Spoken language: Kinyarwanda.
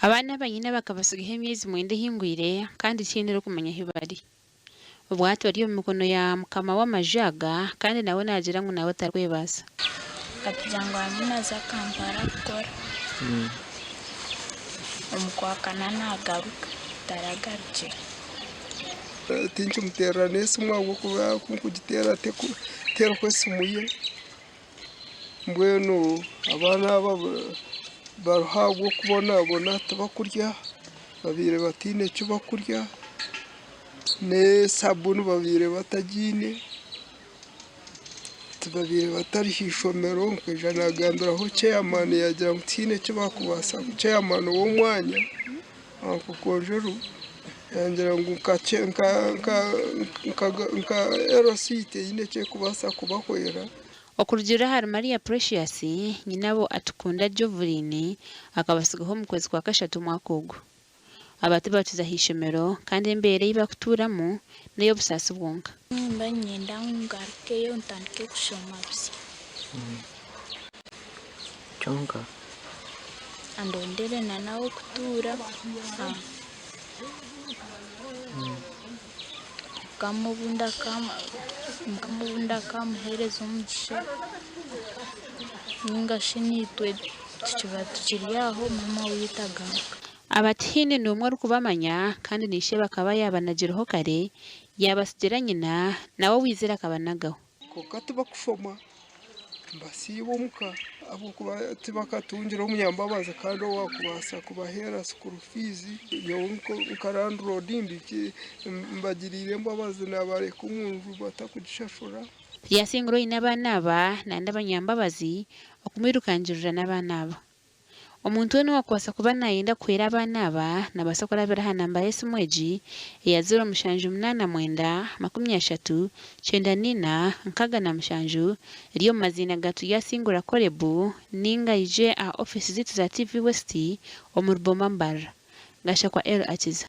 Abana banyine bakabasigaho emyezi 9 ihingwire kandi tiine kumanya ahi bari. Obwato bari omu mikono ya mukama w'amajaga kandi nawe nagira ngu nawe tarikwebaasa. Katugira ngu arimu naza Kampala kukora. Omu kwakana naagaruka taragarukire. Tinkimuteerera n'esimu ahabw'okuba kugiteera teerako esimu ye. Mbwenu abaana aba bariho ahabw'okubonabona tibakurya, babaire batiine eki bakurya, n'esabuni babaire batagiine, tibabaire batari haishomero. Nkaija nagambiraho chairman yagira ngu tihiine eki bakubaasa, chairman w'omwanya Nkukonjeru yangira ngu nka LC teine eki ekubaasa kubahwera. Okurugira hari Maria Precious nyinabo Atukunda Joveline akabasigaho omu kwezi kwa Kashatu omwaka ogu. Abati batiza haishomero kandi embeera ei bakuturamu n'ey'obusaasi bwonka. Nimba nyenda ngarukeyo ntandike kushoma busa. Kyonka Andondere na nawe kutuura. Mukamubunda kamuhereza omugisha. Ningashi nitwe tukiba tukiri aho mama witu agaruka. Abatihiine n'omwe orikubamanya kandi niishe bakaba yabanagireho kare yabasigira nyina nawe wizire akabanagaho. Konka tibakushoma mbasiiba omuka ahabw'okuba tibakatungira omunyambabazi kandi owakubaasa kubaheera school fees. Nyowe nka landlord mbagiriire embabazi nabareka omu nju batakugishashura. Yasingira oine abaana aba nandi abanyambabazi okumwirukangirira n'abaana aba. Omuntu weena owakubaasa kuba nayenda kuhwera abaana aba nabaasa kurabira aha namba y'esimu egi eya 0788 eri omu maziina gatu Yasingura Korebu ninga ije aha office zitu za TV West omu Ruboma Mbarra. Gashakwa L Akiza.